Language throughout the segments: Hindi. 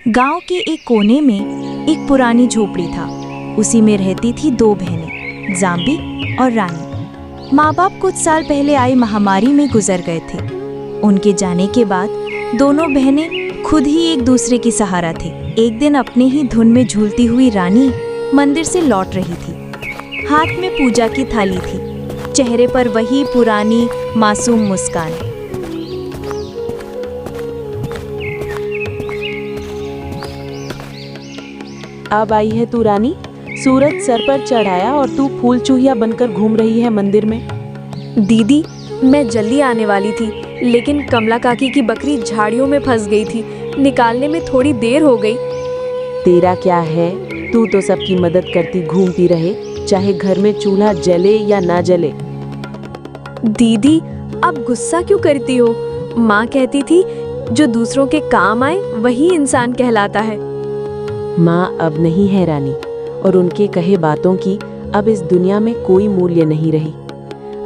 गांव के एक कोने में एक पुरानी झोपड़ी था। उसी में रहती थी दो बहनें, जाम्बी और रानी। माँ बाप कुछ साल पहले आई महामारी में गुजर गए थे। उनके जाने के बाद दोनों बहनें खुद ही एक दूसरे की सहारा थे। एक दिन अपने ही धुन में झूलती हुई रानी मंदिर से लौट रही थी। हाथ में पूजा की थाली थी, चेहरे पर वही पुरानी मासूम मुस्कान। अब आई है तू रानी, सूरज सर पर चढ़ाया और तू फूल चूहिया बनकर घूम रही है मंदिर में। दीदी, मैं जल्दी आने वाली थी, लेकिन कमला काकी की बकरी झाड़ियों में फंस गई थी। निकालने में थोड़ी देर हो गई। तेरा क्या है, तू तो सबकी मदद करती घूमती रहे, चाहे घर में चूल्हा जले या ना जले। दीदी, अब गुस्सा क्यों करती हो? माँ कहती थी जो दूसरों के काम आए वही इंसान कहलाता है। माँ अब नहीं है रानी, और उनके कहे बातों की अब इस दुनिया में कोई मूल्य नहीं रही।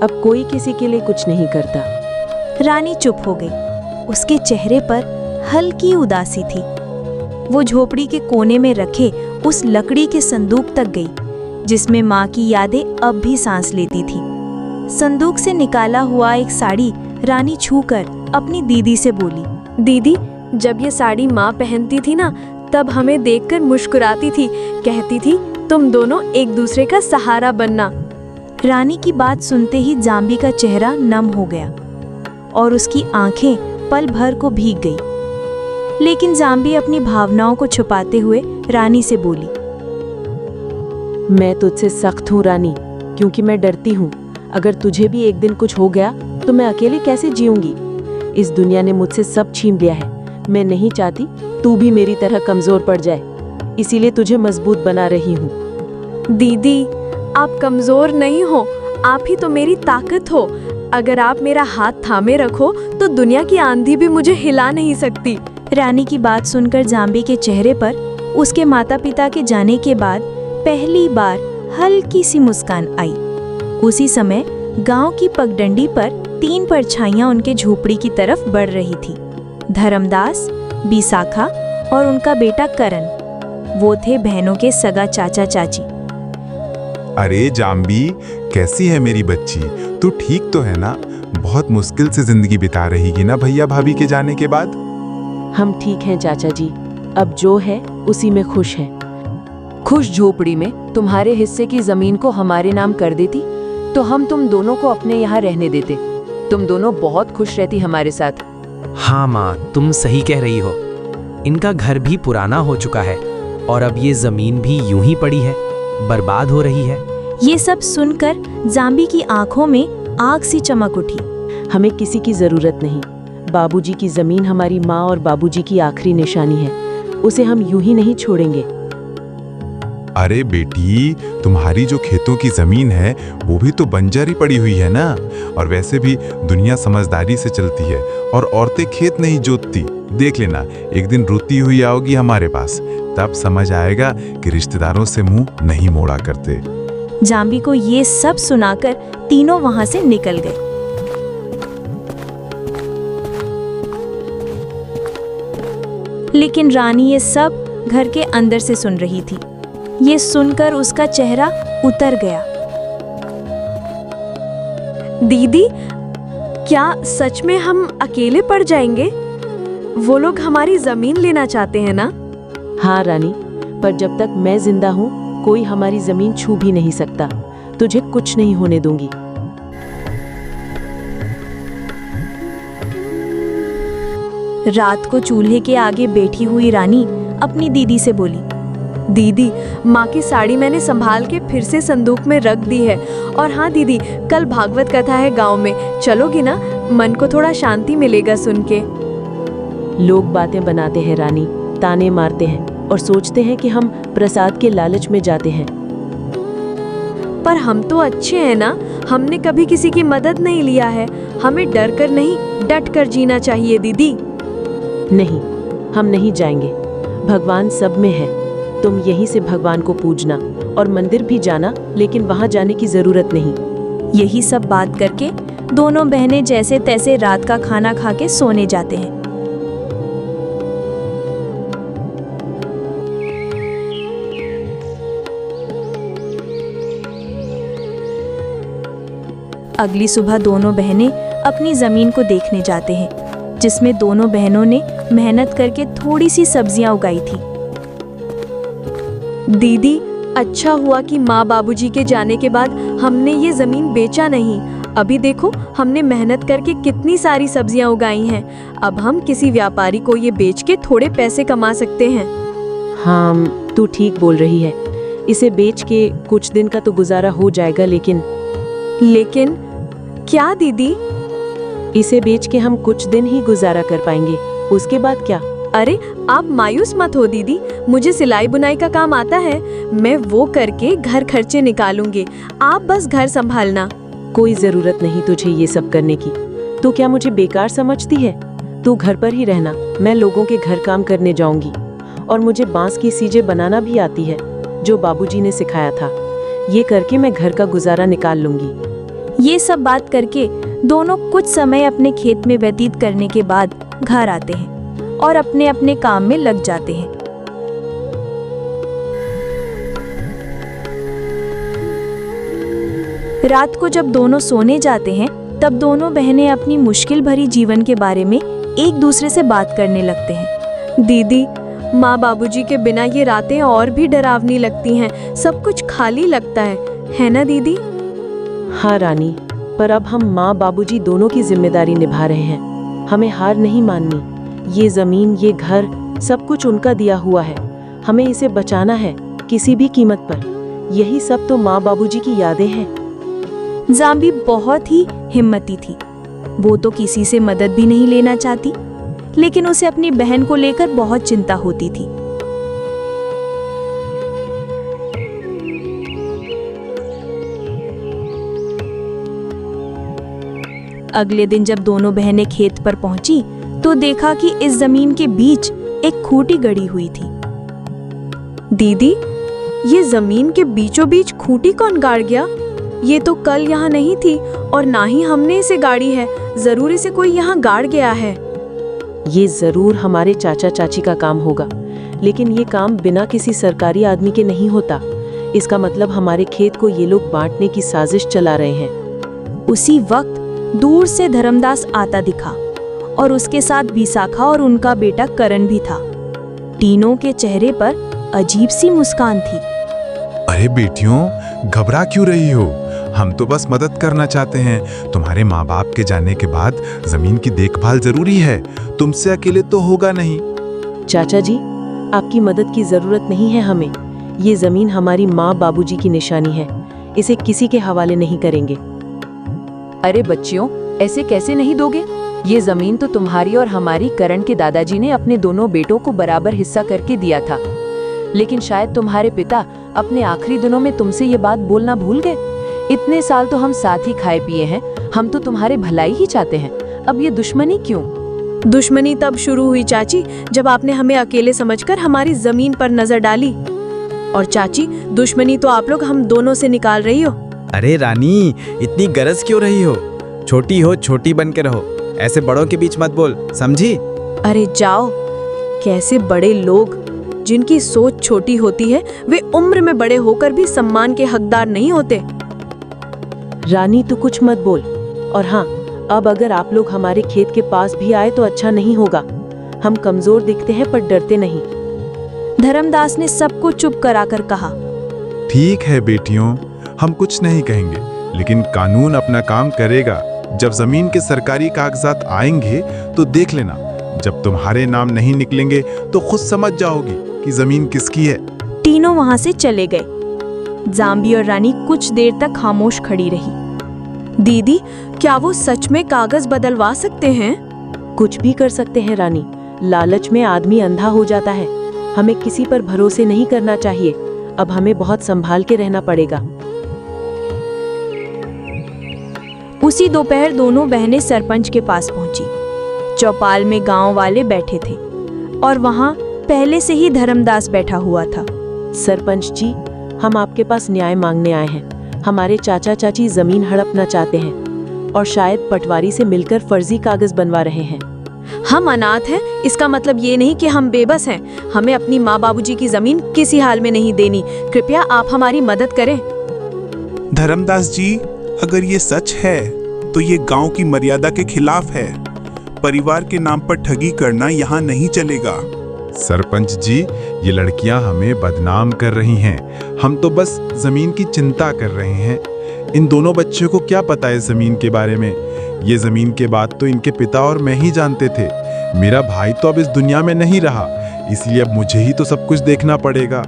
अब कोई किसी के लिए कुछ नहीं करता। रानी चुप हो गई। उसके चेहरे पर हल्की उदासी थी। वो झोपड़ी के कोने में रखे उस लकड़ी के संदूक तक गई, जिसमें माँ की यादें अब भी सांस लेती थी। संदूक से निकाला हुआ एक साड़ी रानी छूकर अपनी दीदी से बोली, दीदी, जब ये साड़ी माँ पहनती थी ना, तब हमें देखकर मुस्कुराती थी, कहती थी तुम दोनों एक दूसरे का सहारा बनना। रानी की बात सुनते ही जाम्बी का चेहरा नम हो गया और उसकी आंखें पल भर को भीग गई। लेकिन जाम्बी अपनी भावनाओं को छुपाते हुए रानी से बोली, मैं तुझसे सख्त हूँ रानी, क्योंकि मैं डरती हूँ। अगर तुझे भी एक दिन कुछ हो गया तो मैं अकेले कैसे जीऊंगी? इस दुनिया ने मुझसे सब छीन लिया है। मैं नहीं चाहती तू भी मेरी तरह कमजोर पड़ जाए, इसीलिए तुझे मजबूत बना रही हूँ। दीदी, आप कमजोर नहीं हो, आप ही तो मेरी ताकत हो। अगर आप मेरा हाथ थामे रखो तो दुनिया की आंधी भी मुझे हिला नहीं सकती। रानी की बात सुनकर जाम्बी के चेहरे पर उसके माता पिता के जाने के बाद पहली बार हल्की सी मुस्कान आई। उसी समय गांव की पगडंडी पर 3 परछाइयां उनके झोपड़ी की तरफ बढ़ रही थी। धर्मदास, बिसाखा और उनका बेटा करण। वो थे बहनों के सगा चाचा चाची। अरे जाम्बी, कैसी है मेरी बच्ची? तू ठीक तो है ना? बहुत मुश्किल से जिंदगी बिता रहेगी ना भैया भाभी के जाने के बाद? हम ठीक हैं चाचा जी, अब जो है उसी में खुश हैं। खुश झोपड़ी में तुम्हारे हिस्से की जमीन को हमारे नाम कर देती तो हम तुम दोनों को अपने यहाँ रहने देते। तुम दोनों बहुत खुश रहती हमारे साथ। हाँ माँ, तुम सही कह रही हो। इनका घर भी पुराना हो चुका है और अब ये जमीन भी यूं ही पड़ी है, बर्बाद हो रही है। ये सब सुनकर जाम्बी की आंखों में आग सी चमक उठी। हमें किसी की जरूरत नहीं। बाबूजी की जमीन हमारी माँ और बाबूजी की आखिरी निशानी है, उसे हम यूं ही नहीं छोड़ेंगे। अरे बेटी, तुम्हारी जो खेतों की जमीन है वो भी तो बंजर ही पड़ी हुई है ना। और वैसे भी दुनिया समझदारी से चलती है और औरतें खेत नहीं जोतती। देख लेना, एक दिन रोती हुई आओगी हमारे पास, तब समझ आएगा कि रिश्तेदारों से मुंह नहीं मोड़ा करते। जाम्बी को ये सब सुनाकर तीनों वहां से निकल गए। लेकिन रानी ये सब घर के अंदर से सुन रही थी। ये सुनकर उसका चेहरा उतर गया। दीदी, क्या सच में हम अकेले पड़ जाएंगे? वो लोग हमारी जमीन लेना चाहते हैं ना? हाँ रानी, पर जब तक मैं जिंदा हूँ कोई हमारी जमीन छू भी नहीं सकता। तुझे कुछ नहीं होने दूंगी। रात को चूल्हे के आगे बैठी हुई रानी अपनी दीदी से बोली, दीदी, माँ की साड़ी मैंने संभाल के फिर से संदूक में रख दी है। और हाँ दीदी, कल भागवत कथा है गांव में, चलोगी ना? मन को थोड़ा शांति मिलेगा सुन के। लोग बातें बनाते हैं रानी, ताने मारते हैं और सोचते हैं कि हम प्रसाद के लालच में जाते हैं। पर हम तो अच्छे हैं ना, हमने कभी किसी की मदद नहीं लिया है। हमें डर कर नहीं, डट कर जीना चाहिए दीदी। नहीं, हम नहीं जाएंगे। भगवान सब में है। तुम यहीं से भगवान को पूजना और मंदिर भी जाना, लेकिन वहां जाने की जरूरत नहीं। यही सब बात करके दोनों बहनें जैसे तैसे रात का खाना खा के सोने जाते हैं। अगली सुबह दोनों बहनें अपनी ज़मीन को देखने जाते हैं, जिसमें दोनों बहनों ने मेहनत करके थोड़ी सी सब्जियां उगाई थी। दीदी, अच्छा हुआ कि माँ बाबूजी के जाने के बाद हमने ये जमीन बेचा नहीं। अभी देखो हमने मेहनत करके कितनी सारी सब्जियां उगाई हैं। अब हम किसी व्यापारी को ये बेच के थोड़े पैसे कमा सकते हैं। हाँ, तू ठीक बोल रही है। इसे बेच के कुछ दिन का तो गुजारा हो जाएगा, लेकिन क्या दीदी? इसे बेच के हम कुछ दिन ही गुजारा कर पाएंगे, उसके बाद क्या? अरे आप मायूस मत हो दीदी, मुझे सिलाई बुनाई का काम आता है। मैं वो करके घर खर्चे निकालूंगी, आप बस घर संभालना। कोई जरूरत नहीं तुझे ये सब करने की। तू क्या मुझे बेकार समझती है? तू घर पर ही रहना, मैं लोगों के घर काम करने जाऊंगी। और मुझे बांस की सीजें बनाना भी आती है, जो बाबूजी ने सिखाया था। ये करके मैं घर का गुजारा निकाल लूंगी। ये सब बात करके दोनों कुछ समय अपने खेत में व्यतीत करने के बाद घर आते हैं और अपने अपने काम में लग जाते हैं। रात को जब दोनों सोने जाते हैं, तब दोनों बहनें अपनी मुश्किल भरी जीवन के बारे में एक दूसरे से बात करने लगते हैं। दीदी, माँ बाबूजी के बिना ये रातें और भी डरावनी लगती हैं। सब कुछ खाली लगता है ना दीदी? हाँ रानी, पर अब हम माँ बाबूजी दोनों की जिम्मेदारी निभा रहे हैं। हमें हार नहीं माननी। ये जमीन, ये घर, सब कुछ उनका दिया हुआ है। हमें इसे बचाना है, किसी भी कीमत पर। यही सब तो माँ बाबूजी की यादें हैं। ज़ाम्बी बहुत ही हिम्मती थी। वो तो किसी से मदद भी नहीं लेना चाहती, लेकिन उसे अपनी बहन को लेकर बहुत चिंता होती थी। अगले दिन जब दोनों बहनें खेत पर पहुंची, तो देखा कि इस जमीन के बीच एक खूंटी गड़ी हुई थी। दीदी, ये जमीन के बीचों बीच खूंटी कौन गाड़ गया? ये तो कल यहाँ नहीं थी और ना ही हमने इसे गाड़ी है। जरूर इसे कोई यहाँ गाड़ गया है। ये जरूर हमारे चाचा चाची का काम होगा, लेकिन ये काम बिना किसी सरकारी आदमी के नहीं होता। इसका मतलब हमारे खेत को ये लोग बांटने की साजिश चला रहे हैं। उसी वक्त दूर से धर्मदास आता दिखा और उसके साथ विशाखा और उनका बेटा करण भी था। तीनों के चेहरे पर अजीब सी मुस्कान थी। अरे बेटियों, घबरा क्यों रही हो? हम तो बस मदद करना चाहते हैं। तुम्हारे माँ बाप के जाने के बाद जमीन की देखभाल जरूरी है। तुमसे अकेले तो होगा नहीं। चाचा जी, आपकी मदद की जरूरत नहीं है हमें। ये जमीन हमारी माँ बाबूजी की निशानी है। इसे किसी के हवाले नहीं करेंगे। अरे बच्चियों, ऐसे कैसे नहीं दोगे? ये जमीन तो तुम्हारी और हमारी करण के दादाजी ने अपने दोनों बेटों को बराबर हिस्सा करके दिया था। लेकिन शायद तुम्हारे पिता अपने आखिरी दिनों में तुमसे ये बात बोलना भूल गए। इतने साल तो हम साथ ही खाए पिए हैं। हम तो तुम्हारे भलाई ही चाहते हैं। अब ये दुश्मनी क्यों? दुश्मनी तब शुरू हुई चाची, जब आपने हमें अकेले समझकर हमारी जमीन पर नजर डाली। और चाची, दुश्मनी तो आप लोग हम दोनों से निकाल रही हो। अरे रानी, इतनी गरज क्यों रही हो? छोटी हो, छोटी बन के रहो। ऐसे बड़ों के बीच मत बोल, समझी? अरे जाओ, कैसे बड़े लोग जिनकी सोच छोटी होती है, वे उम्र में बड़े होकर भी सम्मान के हकदार नहीं होते। रानी, तू कुछ मत बोल। और हाँ, अब अगर आप लोग हमारे खेत के पास भी आए तो अच्छा नहीं होगा। हम कमजोर दिखते हैं पर डरते नहीं। धर्मदास ने सबको चुप कराकर कहा। ठीक है बेटियों, हम कुछ नहीं कहेंगे, लेकिन कानून अपना काम करेगा। जब जमीन के सरकारी कागजात आएंगे तो देख लेना। जब तुम्हारे नाम नहीं निकलेंगे तो खुद समझ जाओगी कि जमीन किसकी है। तीनों वहां से चले गए। ज़ाम्बी और रानी कुछ देर तक खामोश खड़ी रही। दीदी, क्या वो सच में कागज बदलवा सकते हैं? कुछ भी कर सकते हैं रानी। लालच में आदमी अंधा हो जाता है। हमें किसी पर भरोसे नहीं करना चाहिए। अब हमें बहुत संभाल के रहना पड़ेगा। उसी दोपहर दोनों बहनें सरपंच के पास पहुंची। चौपाल में गांव वाले बैठे थे और वहां पहले से ही धर्मदास बैठा हुआ था। सरपंच जी, हम आपके पास न्याय मांगने आए हैं। हमारे चाचा चाची जमीन हड़पना चाहते हैं और शायद पटवारी से मिलकर फर्जी कागज बनवा रहे हैं। हम अनाथ हैं, इसका मतलब ये नहीं कि हम बेबस हैं। हमें अपनी माँ बाबूजी की जमीन किसी हाल में नहीं देनी। कृपया आप हमारी मदद करें। धर्मदास जी, अगर ये सच है तो ये गांव की मर्यादा के खिलाफ है। परिवार के नाम पर ठगी करना यहाँ नहीं चलेगा। सरपंच जी, ये लड़कियां हमें बदनाम कर रही हैं। हम तो बस जमीन की चिंता कर रहे हैं। इन दोनों बच्चों को क्या पता है जमीन के बारे में? ये जमीन के बाद तो इनके पिता और मैं ही जानते थे। मेरा भाई तो अब इस दुनिया में नहीं रहा, इसलिए अब मुझे ही तो सब कुछ देखना पड़ेगा।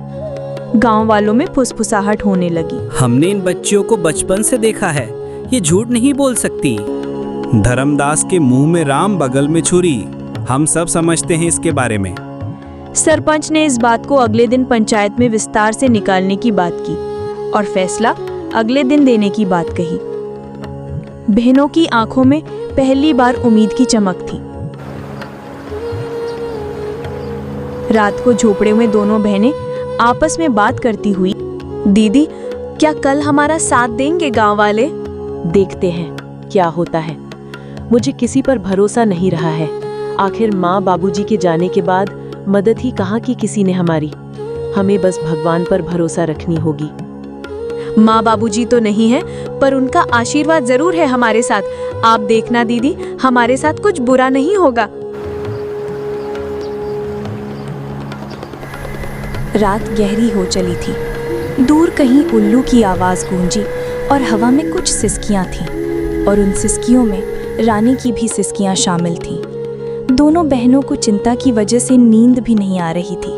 गांव वालों में फुसफुसाहट होने लगी। हमने इन बच्चियों को बचपन से देखा है, ये झूठ नहीं बोल सकती। धर्मदास के मुंह में राम, बगल में छुरी। हम सब समझते हैं इसके बारे में। सरपंच ने इस बात को अगले दिन पंचायत में विस्तार से निकालने की बात की और फैसला अगले दिन देने की बात कही। बहनों की आंखों में पहली बार उम्मीद की चमक थी। रात को झोपड़े में दोनों बहनें आपस में बात करती हुई, दीदी, क्या कल हमारा साथ देंगे गांव वाले? देखते हैं क्या होता है। मुझे किसी पर भरोसा नहीं रहा है। आखिर माँ बाबूजी के जाने के बाद मदद ही कहाँ की किसी ने हमारी। हमें बस भगवान पर भरोसा रखनी होगी। माँ बाबूजी तो नहीं है, पर उनका आशीर्वाद जरूर है हमारे साथ। आप देखना दीदी, हमारे साथ कुछ बुरा नहीं होगा। रात गहरी हो चली थी। दूर कहीं उल्लू की आवाज गूंजी और हवा में कुछ सिसकियां थीं और उन सिसकियों में रानी की भी सिसकियां शामिल थीं। दोनों बहनों को चिंता की वजह से नींद भी नहीं आ रही थी।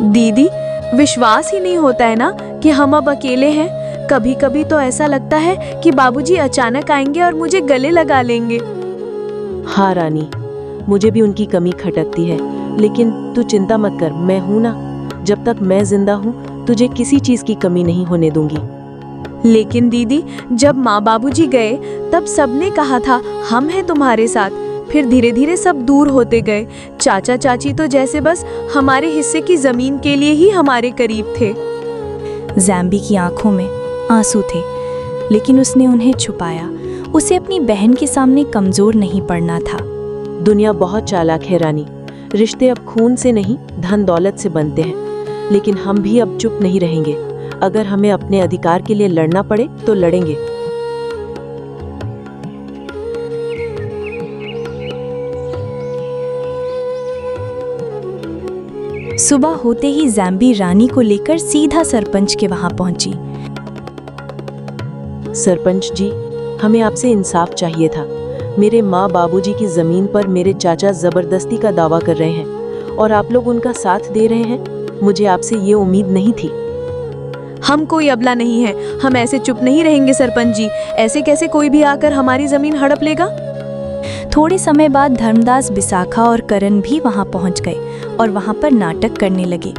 दीदी, विश्वास ही नहीं होता है ना कि हम अब अकेले हैं। कभी कभी तो ऐसा लगता है कि बाबूजी अचानक आएंगे और मुझे गले लगा लेंगे। हाँ रानी, मुझे भी उनकी कमी खटकती है, लेकिन तू चिंता मत कर, मैं हूं ना। जब तक मैं जिंदा हूं, तुझे किसी चीज की कमी नहीं होने दूंगी। लेकिन दीदी, जब माँ बाबूजी गए तब सबने कहा था हम हैं तुम्हारे साथ। फिर धीरे धीरे सब दूर होते गए। चाचा चाची तो जैसे बस हमारे हिस्से की जमीन के लिए ही हमारे करीब थे। ज़ैम्बी की आंखों में आंसू थे, लेकिन उसने उन्हें छुपाया। उसे अपनी बहन के सामने कमजोर नहीं पड़ना था। दुनिया बहुत चालाक है रानी। रिश्ते अब खून से नहीं, धन दौलत से बनते हैं। लेकिन हम भी अब चुप नहीं रहेंगे। अगर हमें अपने अधिकार के लिए लड़ना पड़े तो लड़ेंगे। सुबह होते ही ज़ैम्बी रानी को लेकर सीधा सरपंच के वहां पहुंची। सरपंच जी, हमें आपसे इंसाफ चाहिए था। मेरे माँ बाबूजी की जमीन पर मेरे चाचा जबरदस्ती का दावा कर रहे हैं और आप लोग उनका साथ दे रहे हैं। मुझे आपसे ये उम्मीद नहीं थी। हम कोई अबला नहीं है, हम ऐसे चुप नहीं रहेंगे सरपंच जी। ऐसे कैसे कोई भी आकर हमारी जमीन हड़प लेगा? थोड़े समय बाद धर्मदास, विशाखा और करण भी वहां पहुंच गए और वहां पर नाटक करने लगे।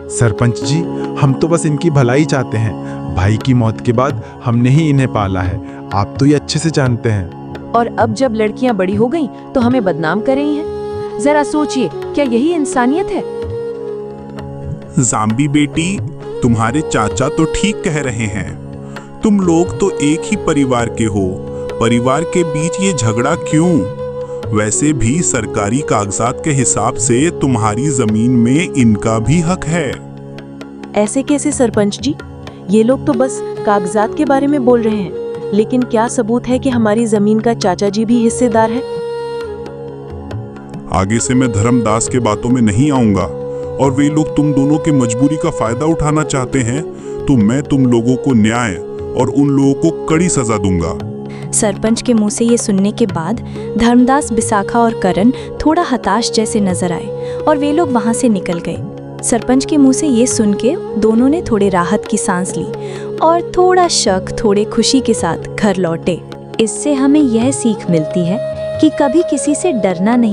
सरपंच जी, हम तो बस इनकी भलाई चाहते हैं। भाई की मौत के बाद हमने ही इन्हें पाला है, आप तो ये अच्छे से जानते हैं। और अब जब लड़कियां बड़ी हो गईं तो हमें बदनाम कर रही हैं। जरा सोचिए, क्या यही इंसानियत है? ज़ाम्बी बेटी, तुम्हारे चाचा तो ठीक कह रहे हैं। तुम लोग तो एक ही परिवार के हो। परिवार के बीच ये झगड़ा क्यों? वैसे भी सरकारी कागजात के हिसाब से तुम्हारी जमीन में इनका भी हक है। ऐसे कैसे सरपंच जी? ये लोग तो बस कागजात के बारे में बोल रहे हैं, लेकिन क्या सबूत है कि हमारी जमीन का चाचा जी भी हिस्सेदार है? आगे से मैं धर्मदास के बातों में नहीं आऊंगा, और वे लोग तुम दोनों की मजबूरी का फायदा उठाना चाहते हैं तो मैं तुम लोगों को न्याय और उन लोगों को कड़ी सजा दूंगा। सरपंच के मुंह से ये सुनने के बाद धर्मदास, विशाखा और करण थोड़ा हताश जैसे नजर आए और वे लोग वहां से निकल गए। सरपंच के मुंह से ये सुन के दोनों ने थोड़े राहत की सांस ली और थोड़ा शक, थोड़े खुशी के साथ घर लौटे। इससे हमें यह सीख मिलती है कि कभी किसी से डरना नहीं